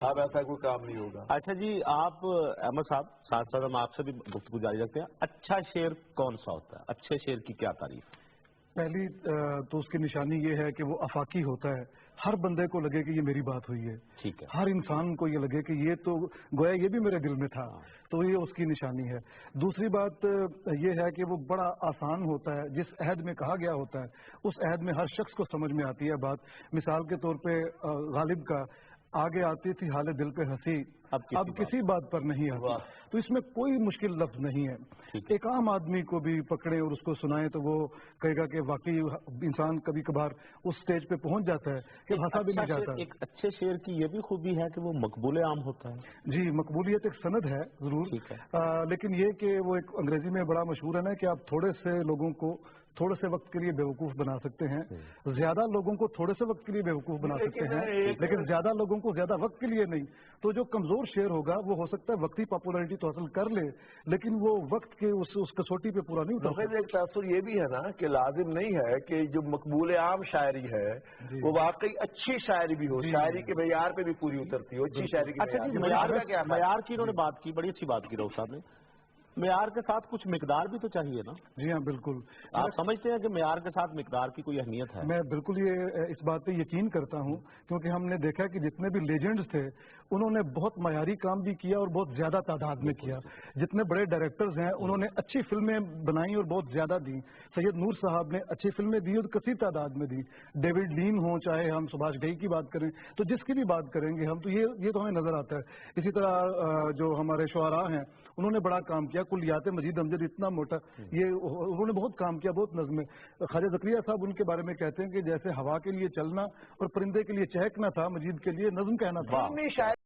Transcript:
اب ایسا کوئی کام نہیں ہوگا۔ اچھا جی، آپ احمد صاحب ساتھ ساتھ ہم آپ سے بھی گفتگو جاری رکھتے ہیں، اچھا شعر کون سا ہوتا ہے؟ اچھے شعر کی کیا تعریف؟ پہلی تو اس کی نشانی یہ ہے کہ وہ آفاقی ہوتا ہے، ہر بندے کو لگے کہ یہ میری بات ہوئی ہے، ٹھیک ہے، ہر انسان کو یہ لگے کہ یہ تو گویا یہ بھی میرے دل میں تھا، تو یہ اس کی نشانی ہے۔ دوسری بات یہ ہے کہ وہ بڑا آسان ہوتا ہے، جس عہد میں کہا گیا ہوتا ہے اس عہد میں ہر شخص کو سمجھ میں آتی ہے بات۔ مثال کے طور پہ غالب کا آگے آتی تھی حال دل پہ ہنسی، اب کسی بات پر نہیں آتی، تو اس میں کوئی مشکل لفظ نہیں ہے۔ ایک عام آدمی کو بھی پکڑے اور اس کو سنائیں تو وہ کہے گا کہ واقعی انسان کبھی کبھار اس سٹیج پہ پہنچ جاتا ہے کہ ہنسا بھی نہیں جاتا۔ ایک اچھے شعر کی یہ بھی خوبی ہے کہ وہ مقبول عام ہوتا ہے۔ جی، مقبولیت ایک سند ہے ضرور، لیکن یہ کہ وہ ایک انگریزی میں بڑا مشہور ہے نا کہ آپ تھوڑے سے لوگوں کو تھوڑے سے وقت کے لیے بیوقوف بنا سکتے ہیں، زیادہ لوگوں کو تھوڑے سے وقت کے لیے بیوقوف بنا سکتے ہیں، لیکن زیادہ لوگوں کو زیادہ وقت کے لیے نہیں۔ تو جو کمزور شعر ہوگا وہ ہو سکتا ہے وقتی پاپولرٹی تو حاصل کر لے، لیکن وہ وقت کے اس کسوٹی پہ پورا نہیں اترتا۔ ایک تاثر یہ بھی ہے نا کہ لازم نہیں ہے کہ جو مقبول عام شاعری ہے وہ واقعی اچھی شاعری بھی ہو، شاعری کے معیار پہ بھی پوری اترتی ہو، اچھی شاعری کے معیار کی انہوں نے بات کی، بڑی اچھی بات کی راؤ صاحب نے۔ معیار کے ساتھ کچھ مقدار بھی تو چاہیے نا؟ جی ہاں، بالکل۔ آپ سمجھتے ہیں کہ معیار کے ساتھ مقدار کی کوئی اہمیت ہے؟ میں بالکل اس بات پہ یقین کرتا ہوں، کیونکہ ہم نے دیکھا کہ جتنے بھی لیجنڈز تھے انہوں نے بہت معیاری کام بھی کیا اور بہت زیادہ تعداد میں کیا۔ جتنے بڑے ڈائریکٹرز ہیں انہوں نے اچھی فلمیں بنائیں اور بہت زیادہ دیں۔ سید نور صاحب نے اچھی فلمیں دی اور کثیر تعداد میں دی۔ ڈیوڈ لین ہوں، چاہے ہم سبھاش گھئی کی بات کریں، تو جس کی بھی بات کریں گے ہم تو یہ تو ہمیں نظر آتا ہے۔ اسی طرح جو ہمارے شعراء ہیں انہوں نے بڑا کام کیا، کلیات مجید امجد اتنا موٹا، یہ انہوں نے بہت کام کیا، بہت نظمیں۔ خواجہ زکریا صاحب ان کے بارے میں کہتے ہیں کہ جیسے ہوا کے لیے چلنا اور پرندے کے لیے چہکنا تھا، مجید کے لیے نظم کہنا تھا۔